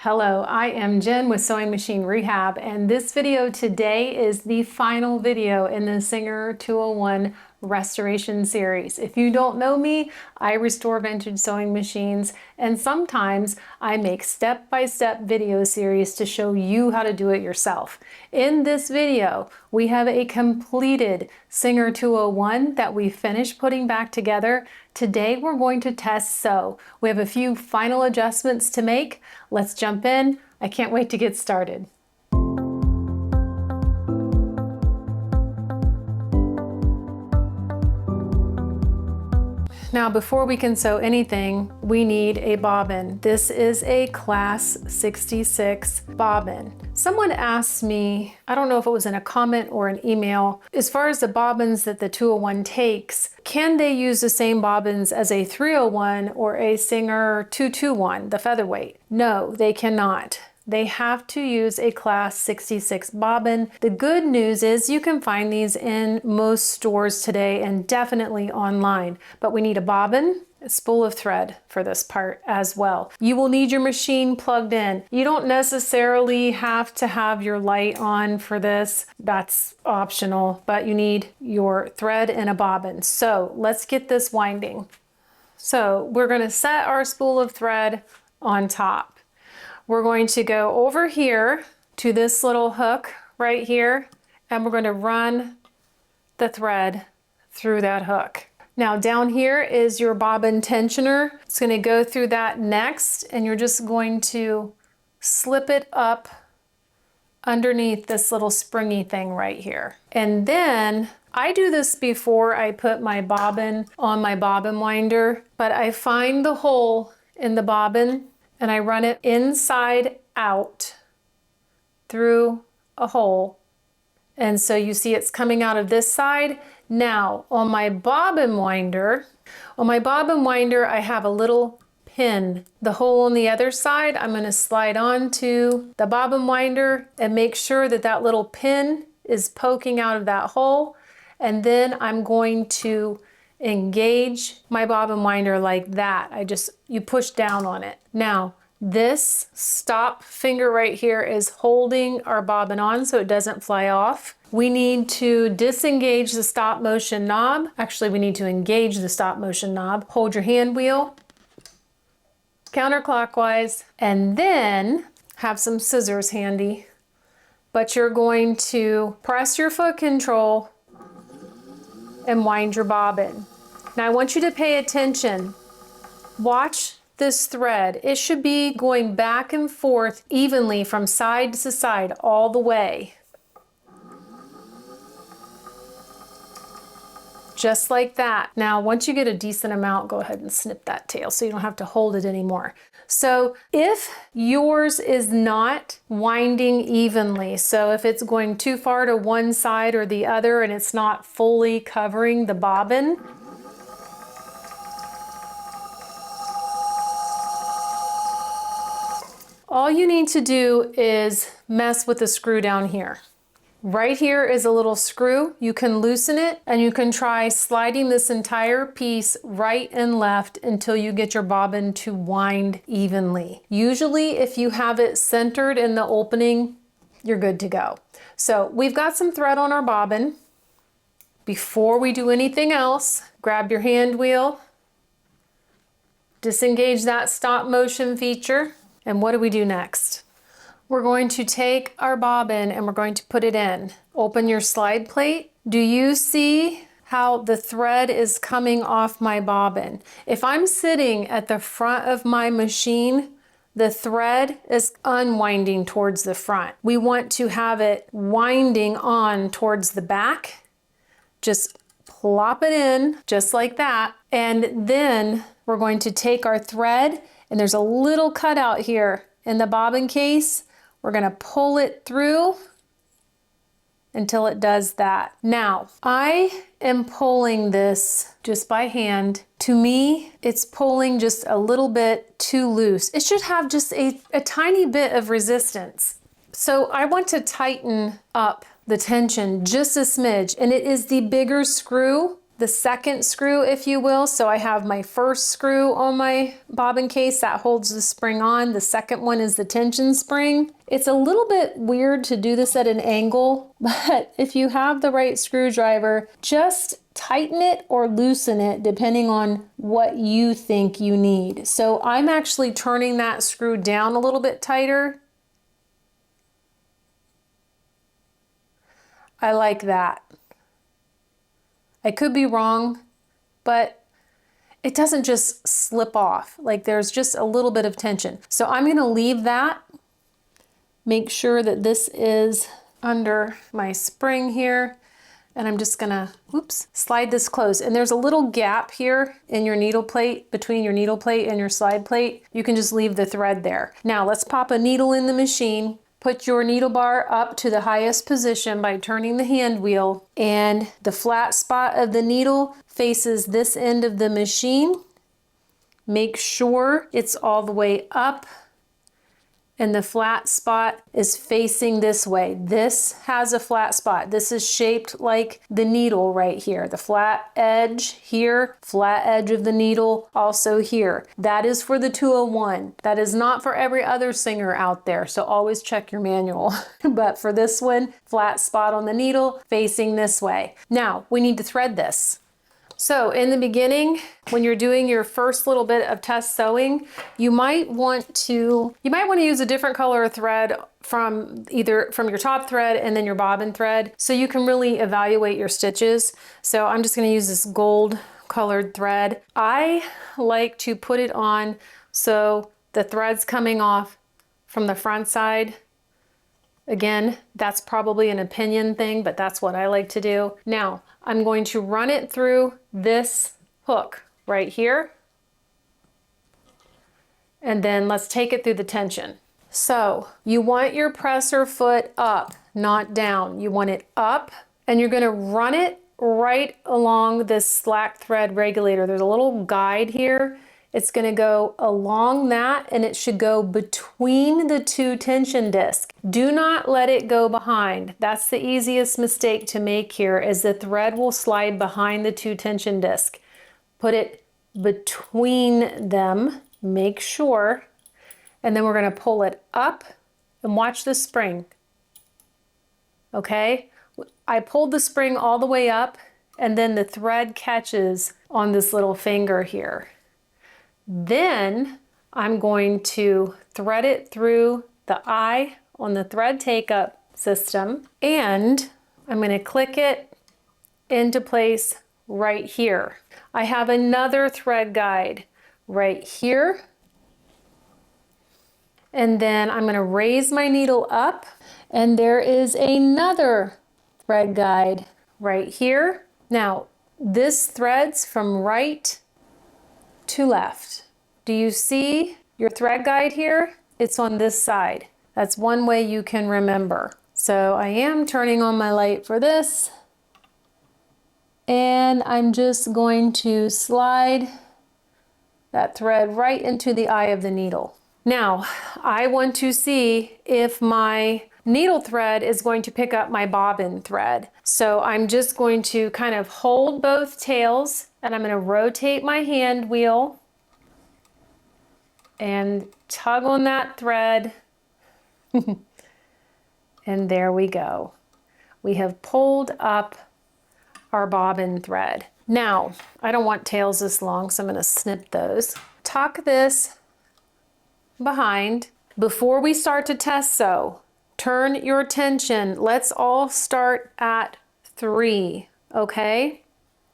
Hello, I am Jen with Sewing Machine Rehab, and this video today is the final video in the Singer 201 restoration series. If you don't know me, I restore vintage sewing machines, and sometimes I make step-by-step video series to show you how to do it yourself. In this video, we have a completed Singer 201 that we finished putting back together. Today we're going to test sew. We have a few final adjustments to make. Let's jump in. I can't wait to get started. Now, before we can sew anything, we need a bobbin. This is a class 66 bobbin. Someone asked me, I don't know if it was in a comment or an email, as far as the bobbins that the 201 takes, can they use the same bobbins as a 301 or a Singer 221, the featherweight? No, they cannot. They have to use a class 66 bobbin. The good news is you can find these in most stores today and definitely online, but we need a bobbin, a spool of thread for this part as well. You will need your machine plugged in. You don't necessarily have to have your light on for this. That's optional, but you need your thread and a bobbin. So let's get this winding. So we're going to set our spool of thread on top. We're going to go over here to this little hook right here, and we're going to run the thread through that hook. Now down here is your bobbin tensioner. It's going to go through that next, and you're just going to slip it up underneath this little springy thing right here. And then I do this before I put my bobbin on my bobbin winder, but I find the hole in the bobbin and I run it inside out through a hole. And so you see it's coming out of this side. Now on my bobbin winder, I have a little pin. The hole on the other side, I'm going to slide onto the bobbin winder and make sure that that little pin is poking out of that hole. And then I'm going to engage my bobbin winder like that. You push down on it. Now, this stop finger right here is holding our bobbin on so it doesn't fly off. We need to disengage the stop motion knob. Actually, we need to engage the stop motion knob. Hold your hand wheel counterclockwise, and then have some scissors handy. But you're going to press your foot control and wind your bobbin. Now I want you to pay attention. Watch this thread. It should be going back and forth evenly from side to side all the way. Just like that. Now, once you get a decent amount, go ahead and snip that tail so you don't have to hold it anymore. So if yours is not winding evenly, so if it's going too far to one side or the other and it's not fully covering the bobbin, all you need to do is mess with the screw down here. Right here is a little screw. You can loosen it and you can try sliding this entire piece right and left until you get your bobbin to wind evenly. Usually if you have it centered in the opening, you're good to go. So we've got some thread on our bobbin. Before we do anything else, grab your hand wheel, disengage that stop motion feature. And what do we do next? We're going to take our bobbin and we're going to put it in. Open your slide plate. Do you see how the thread is coming off my bobbin? If I'm sitting at the front of my machine, the thread is unwinding towards the front. We want to have it winding on towards the back. Just plop it in just like that. And then we're going to take our thread, and there's a little cutout here in the bobbin case. We're going to pull it through until it does that. Now, I am pulling this just by hand. To me, it's pulling just a little bit too loose. It should have just a tiny bit of resistance. So I want to tighten up the tension just a smidge, and it is the bigger screw the second screw, if you will. So I have my first screw on my bobbin case that holds the spring on. The second one is the tension spring. It's a little bit weird to do this at an angle, but if you have the right screwdriver, just tighten it or loosen it depending on what you think you need. So I'm actually turning that screw down a little bit tighter. I like that. I could be wrong, but it doesn't just slip off. Like there's just a little bit of tension. So I'm gonna leave that. Make sure that this is under my spring here. And I'm just gonna, slide this closed. And there's a little gap here in your needle plate, between your needle plate and your slide plate. You can just leave the thread there. Now let's pop a needle in the machine. Put your needle bar up to the highest position by turning the hand wheel, and the flat spot of the needle faces this end of the machine. Make sure it's all the way up and the flat spot is facing this way. This has a flat spot. This is shaped like the needle right here. The flat edge here, flat edge of the needle also here. That is for the 201. That is not for every other singer out there, so always check your manual. But for this one, flat spot on the needle facing this way. Now, we need to thread this. So in the beginning, when you're doing your first little bit of test sewing, you might want to use a different color of thread from your top thread and then your bobbin thread, so you can really evaluate your stitches. So I'm just going to use this gold colored thread. I like to put it on so the thread's coming off from the front side. Again, that's probably an opinion thing, but that's what I like to do. Now, I'm going to run it through this hook right here. And then let's take it through the tension. So you want your presser foot up, not down. You want it up, and you're going to run it right along this slack thread regulator. There's a little guide here. It's going to go along that, and it should go between the two tension discs. Do not let it go behind. That's the easiest mistake to make here, is the thread will slide behind the two tension discs. Put it between them, make sure, and then we're going to pull it up and watch the spring. Okay? I pulled the spring all the way up, and then the thread catches on this little finger here. Then I'm going to thread it through the eye on the thread take-up system, and I'm going to click it into place right here. I have another thread guide right here, and then I'm going to raise my needle up, and there is another thread guide right here. Now, this threads from right to left. Do you see your thread guide here? It's on this side. That's one way you can remember. So I am turning on my light for this, and I'm just going to slide that thread right into the eye of the needle. Now, I want to see if my needle thread is going to pick up my bobbin thread. So I'm just going to kind of hold both tails, and I'm going to rotate my hand wheel and tug on that thread. And there we go. We have pulled up our bobbin thread. Now, I don't want tails this long, so I'm going to snip those. Tuck this behind. Before we start to test sew, turn your tension. Let's all start at 3, okay?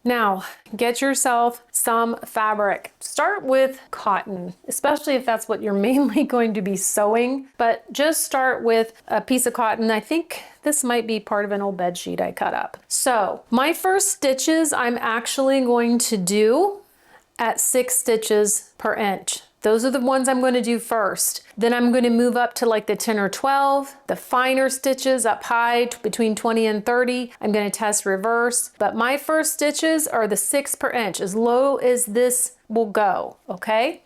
Now, get yourself some fabric. Start with cotton, especially if that's what you're mainly going to be sewing, but just start with a piece of cotton. I think this might be part of an old bed sheet I cut up. So my first stitches I'm actually going to do at 6 stitches per inch. Those are the ones I'm going to do first. Then I'm going to move up to like the 10 or 12, the finer stitches up high between 20 and 30. I'm going to test reverse, but my first stitches are the 6 per inch, as low as this will go, okay?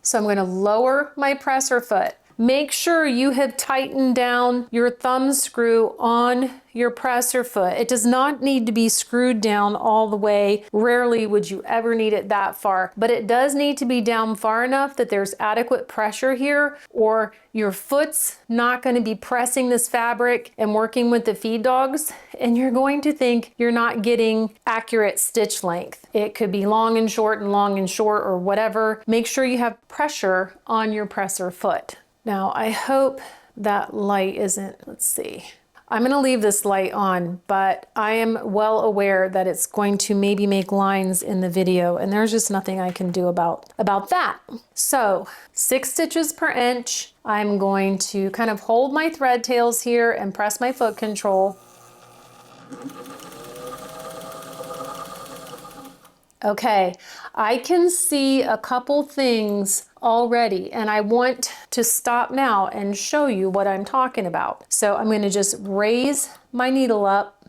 So I'm going to lower my presser foot. Make sure you have tightened down your thumb screw on your presser foot. It does not need to be screwed down all the way. Rarely would you ever need it that far, but it does need to be down far enough that there's adequate pressure here, or your foot's not going to be pressing this fabric and working with the feed dogs, and you're going to think you're not getting accurate stitch length. It could be long and short or whatever. Make sure you have pressure on your presser foot. Now, I hope that light isn't, let's see. I'm gonna leave this light on, but I am well aware that it's going to maybe make lines in the video, and there's just nothing I can do about that. So 6 stitches per inch. I'm going to kind of hold my thread tails here and press my foot control. Okay, I can see a couple things already, and I want to stop now and show you what I'm talking about. So I'm going to just raise my needle up.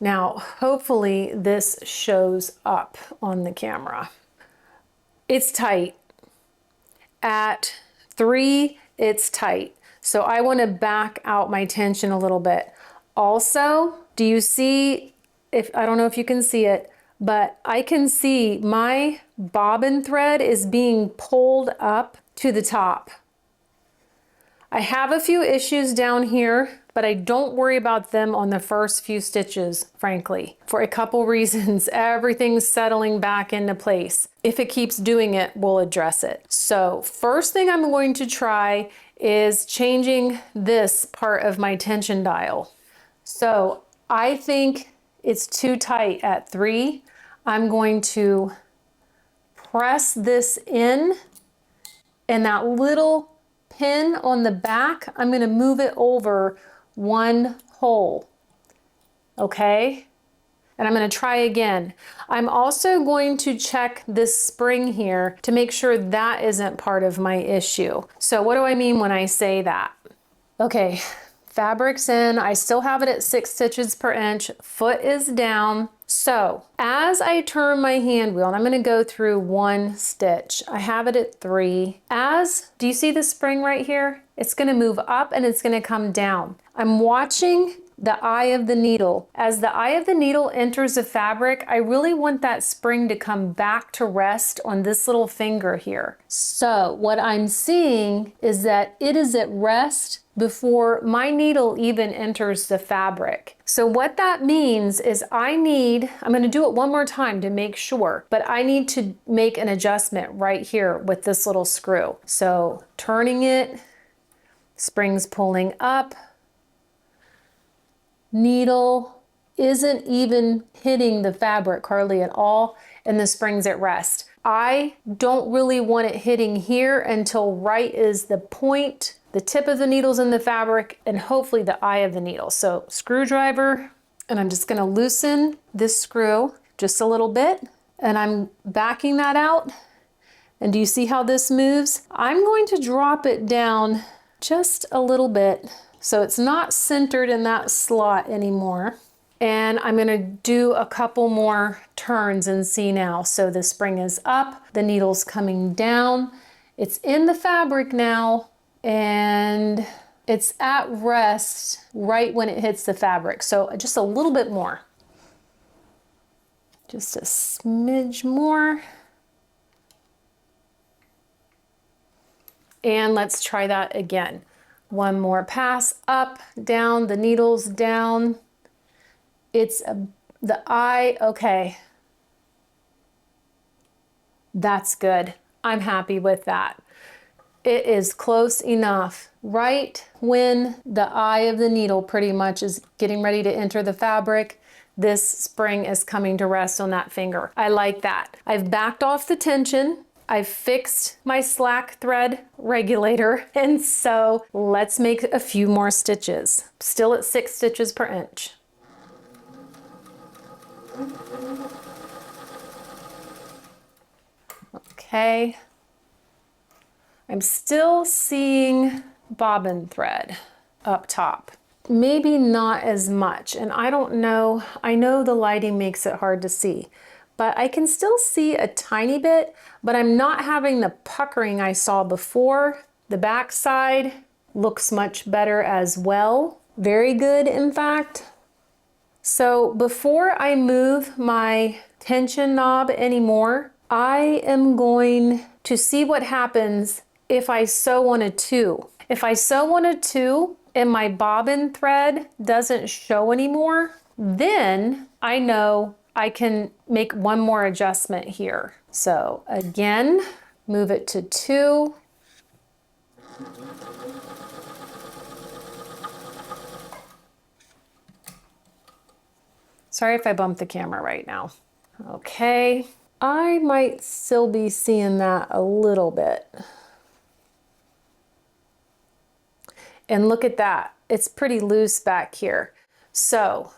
Now, hopefully this shows up on the camera. It's tight. At 3, it's tight. So I want to back out my tension a little bit. Also, do you see, I don't know if you can see it, but I can see my bobbin thread is being pulled up to the top. I have a few issues down here, but I don't worry about them on the first few stitches, frankly, for a couple reasons. Everything's settling back into place. If it keeps doing it, we'll address it. So first thing I'm going to try is changing this part of my tension dial. So I think it's too tight at 3. I'm going to press this in, and that little pin on the back, I'm going to move it over 1 hole. Okay? And I'm going to try again. I'm also going to check this spring here to make sure that isn't part of my issue. So what do I mean when I say that? Okay. Fabric's in, I still have it at 6 stitches per inch, foot is down. So as I turn my hand wheel, and I'm gonna go through 1 stitch, I have it at 3. Do you see the spring right here? It's gonna move up and it's gonna come down. I'm watching the eye of the needle. As the eye of the needle enters the fabric, I really want that spring to come back to rest on this little finger here. So what I'm seeing is that it is at rest before my needle even enters the fabric. So what that means is I'm gonna do it one more time to make sure, but I need to make an adjustment right here with this little screw. So turning it, spring's pulling up, needle isn't even hitting the fabric hardly at all, and the spring's at rest. I don't really want it hitting here until right is the point, the tip of the needle's in the fabric, and hopefully the eye of the needle. So screwdriver, and I'm just gonna loosen this screw just a little bit, and I'm backing that out. And do you see how this moves? I'm going to drop it down just a little bit so it's not centered in that slot anymore. And I'm gonna do a couple more turns and see now. So the spring is up, the needle's coming down, it's in the fabric now, and it's at rest right when it hits the fabric. So just a little bit more. Just a smidge more. And let's try that again. 1 more pass, up, down, the needle's down. It's the eye, okay. That's good. I'm happy with that. It is close enough. Right when the eye of the needle pretty much is getting ready to enter the fabric, this spring is coming to rest on that finger. I like that. I've backed off the tension. I've fixed my slack thread regulator, and so let's make a few more stitches. Still at 6 stitches per inch. Okay. I'm still seeing bobbin thread up top. Maybe not as much, and I don't know, I know the lighting makes it hard to see, but I can still see a tiny bit, but I'm not having the puckering I saw before. The back side looks much better as well. Very good, in fact. So before I move my tension knob anymore, I am going to see what happens if I sew on a 2. If I sew on a 2 and my bobbin thread doesn't show anymore, then I know I can make one more adjustment here. So again, move it to 2. Sorry if I bumped the camera right now. Okay, I might still be seeing that a little bit. And look at that, it's pretty loose back here. So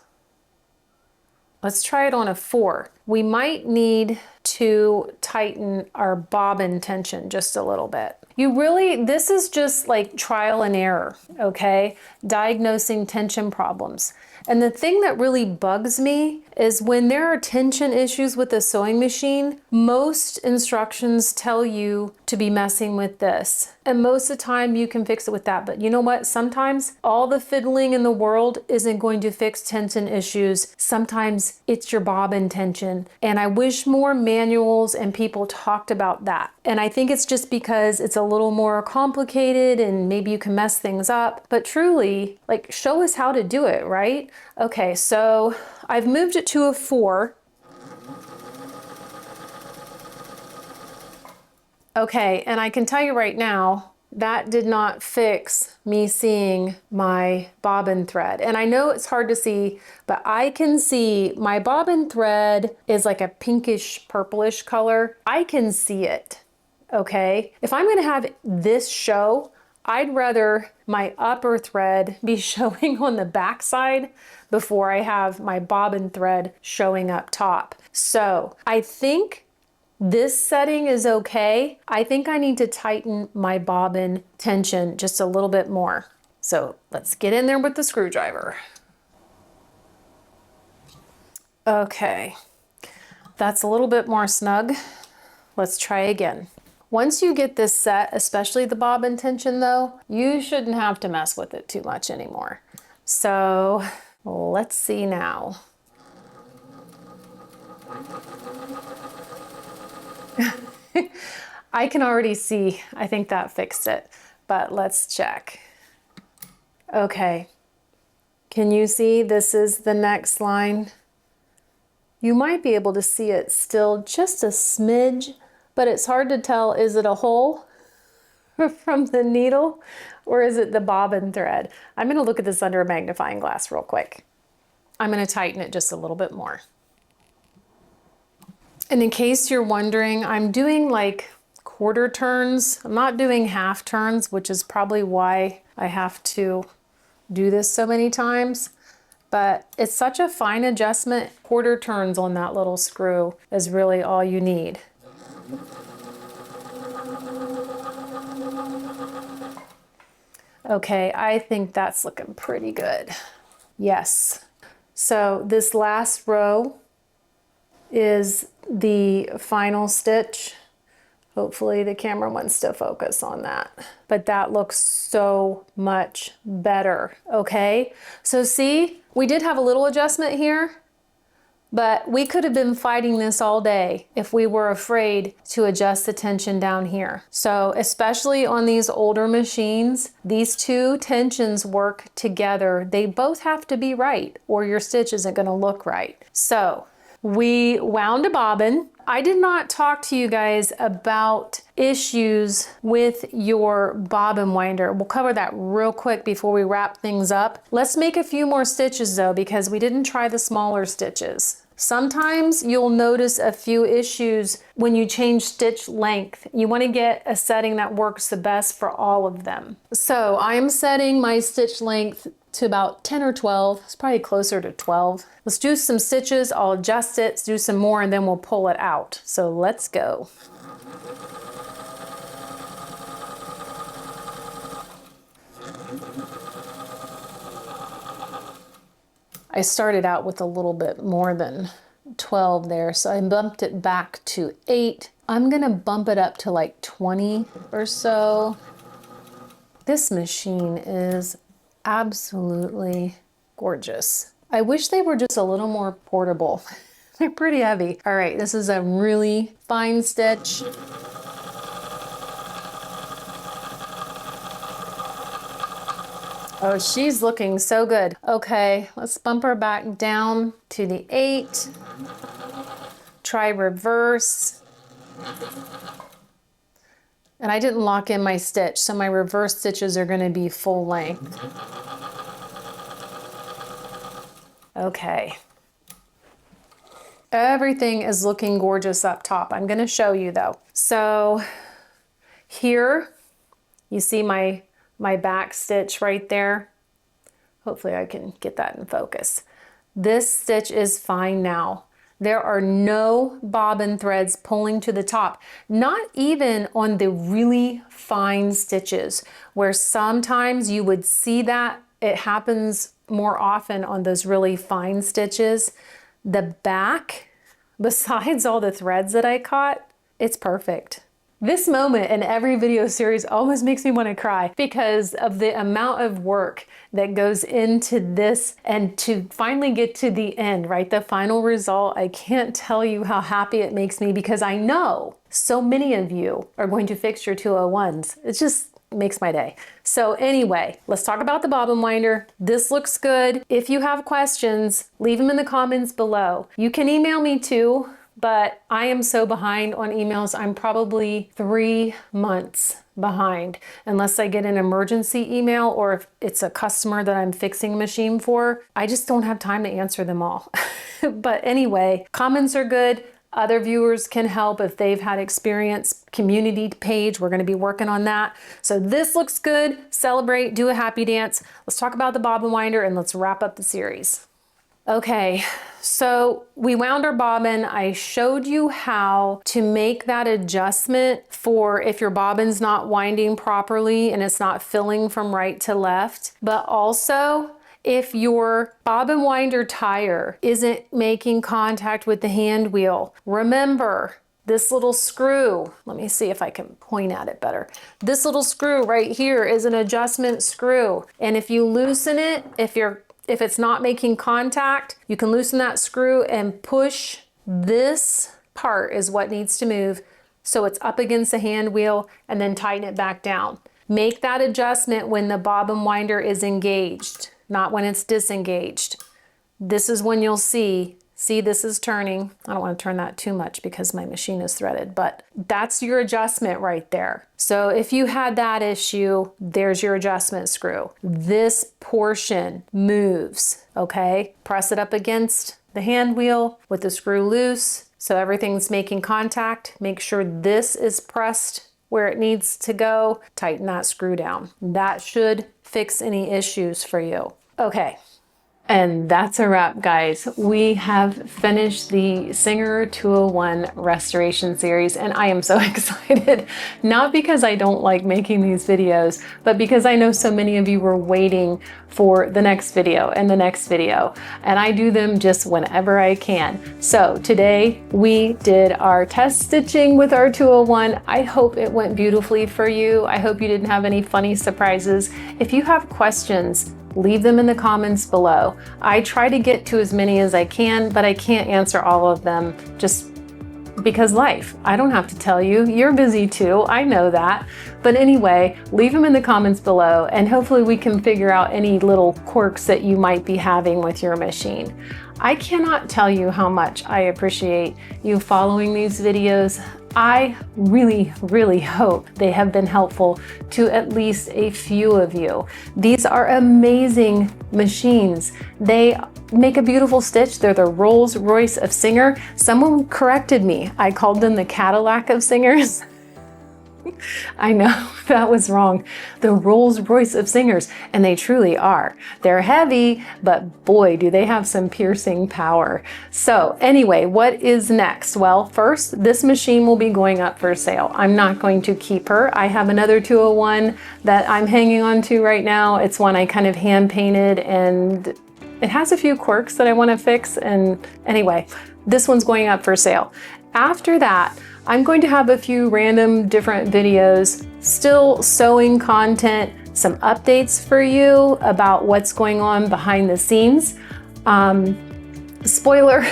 let's try it on a 4. We might need to tighten our bobbin tension just a little bit. This is just like trial and error, okay? Diagnosing tension problems. And the thing that really bugs me is when there are tension issues with the sewing machine, most instructions tell you to be messing with this. And most of the time you can fix it with that. But you know what? Sometimes all the fiddling in the world isn't going to fix tension issues. Sometimes it's your bobbin tension. And I wish more manuals and people talked about that. And I think it's just because it's a little more complicated and maybe you can mess things up. But truly, like, show us how to do it, right? Okay, so I've moved it to a 4. Okay, and I can tell you right now, that did not fix me seeing my bobbin thread. And I know it's hard to see, but I can see my bobbin thread is like a pinkish purplish color. I can see it, okay? If I'm gonna have this show, I'd rather my upper thread be showing on the back side before I have my bobbin thread showing up top. So I think this setting is okay. I think I need to tighten my bobbin tension just a little bit more. So let's get in there with the screwdriver. Okay, that's a little bit more snug. Let's try again. Once you get this set, especially the bobbin tension though, you shouldn't have to mess with it too much anymore. So let's see now. I can already see, I think that fixed it, but let's check. Okay, can you see this is the next line? You might be able to see it still just a smidge, but it's hard to tell, is it a hole from the needle or is it the bobbin thread? I'm gonna look at this under a magnifying glass real quick. I'm gonna tighten it just a little bit more. And in case you're wondering, I'm doing like quarter turns. I'm not doing half turns, which is probably why I have to do this so many times. But it's such a fine adjustment. Quarter turns on that little screw is really all you need. Okay, I think that's looking pretty good. Yes. So this last row is the final stitch. Hopefully the camera wants to focus on that. But that looks so much better, okay? So see, we did have a little adjustment here, but we could have been fighting this all day if we were afraid to adjust the tension down here. So especially on these older machines, these two tensions work together. They both have to be right or your stitch isn't gonna look right. So we wound a bobbin. I did not talk to you guys about issues with your bobbin winder. We'll cover that real quick before we wrap things up. Let's make a few more stitches though, because we didn't try the smaller stitches. Sometimes you'll notice a few issues when you change stitch length. You want to get a setting that works the best for all of them. So I'm setting my stitch length to about 10 or 12. It's probably closer to 12. Let's do some stitches. I'll adjust it, do some more, and then we'll pull it out. So let's go. I started out with a little bit more than 12 there, so I bumped it back to 8. I'm gonna bump it up to like 20 or so. This machine is absolutely gorgeous. I wish they were just a little more portable. They're pretty heavy. All right, this is a really fine stitch. Oh, she's looking so good. Okay, let's bump her back down to the 8. Try reverse. And I didn't lock in my stitch, so my reverse stitches are gonna be full length. Okay. Everything is looking gorgeous up top. I'm gonna show you though. So here, you see my back stitch right there. Hopefully I can get that in focus. This stitch is fine now. There are no bobbin threads pulling to the top, not even on the really fine stitches, where sometimes you would see that. It happens more often on those really fine stitches. The back, besides all the threads that I caught, it's perfect. This moment in every video series almost makes me want to cry because of the amount of work that goes into this, and to finally get to the end, right? The final result, I can't tell you how happy it makes me because I know so many of you are going to fix your 201s. It just makes my day. So anyway, let's talk about the bobbin winder. This looks good. If you have questions, leave them in the comments below. You can email me too. But I am so behind on emails. I'm probably 3 months behind unless I get an emergency email, or if it's a customer that I'm fixing a machine for. I just don't have time to answer them all. But anyway, comments are good. Other viewers can help if they've had experience. Community page, we're gonna be working on that. So this looks good. Celebrate, do a happy dance. Let's talk about the bobbin winder and let's wrap up the series. Okay, so we wound our bobbin. I showed you how to make that adjustment for if your bobbin's not winding properly and it's not filling from right to left, but also if your bobbin winder tire isn't making contact with the hand wheel. Remember, this little screw, let me see if I can point at it better. This little screw right here is an adjustment screw. And if you loosen it, if it's not making contact, you can loosen that screw and push. This part is what needs to move so it's up against the hand wheel, and then tighten it back down. Make that adjustment when the bobbin winder is engaged, not when it's disengaged. This is when you'll see this is turning. I don't want to turn that too much because my machine is threaded, but that's your adjustment right there. So if you had that issue, there's your adjustment screw. This portion moves, okay? Press it up against the hand wheel with the screw loose so everything's making contact. Make sure this is pressed where it needs to go. Tighten that screw down. That should fix any issues for you. Okay. And that's a wrap, guys. We have finished the Singer 201 restoration series, and I am so excited. Not because I don't like making these videos, but because I know so many of you were waiting for the next video and the next video, and I do them just whenever I can. So today we did our test stitching with our 201. I hope it went beautifully for you. I hope you didn't have any funny surprises. If you have questions, leave them in the comments below. I try to get to as many as I can, but I can't answer all of them just because life. I don't have to tell you, you're busy too, I know that. But anyway, leave them in the comments below and hopefully we can figure out any little quirks that you might be having with your machine. I cannot tell you how much I appreciate you following these videos. I really, really hope they have been helpful to at least a few of you. These are amazing machines. They make a beautiful stitch. They're the Rolls Royce of Singer. Someone corrected me. I called them the Cadillac of Singers. I know that was wrong. The Rolls Royce of Singers, and they truly are. They're heavy, but boy, do they have some piercing power. So anyway, what is next? Well, first, this machine will be going up for sale. I'm not going to keep her. I have another 201 that I'm hanging on to right now. It's one I kind of hand painted, and it has a few quirks that I want to fix. And anyway, This one's going up for sale. After that, I'm going to have a few random different videos, still sewing content, some updates for you about what's going on behind the scenes. Spoiler,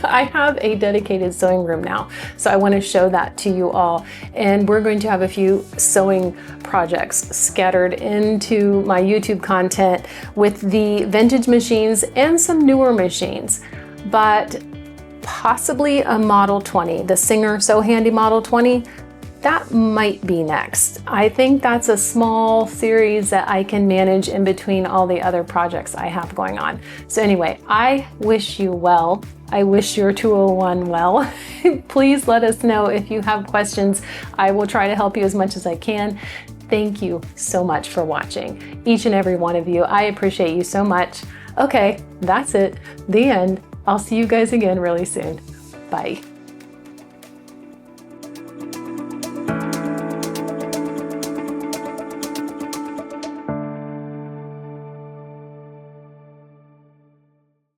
I have a dedicated sewing room now, so I want to show that to you all. And we're going to have a few sewing projects scattered into my YouTube content with the vintage machines and some newer machines, but possibly a Model 20, the Singer Sew Handy Model 20. That might be next. I think that's a small series that I can manage in between all the other projects I have going on. So anyway, I wish you well. I wish your 201 well. Please let us know if you have questions. I will try to help you as much as I can. Thank you so much for watching, each and every one of you. I appreciate you so much. Okay, that's it, the end. I'll see you guys again really soon. Bye.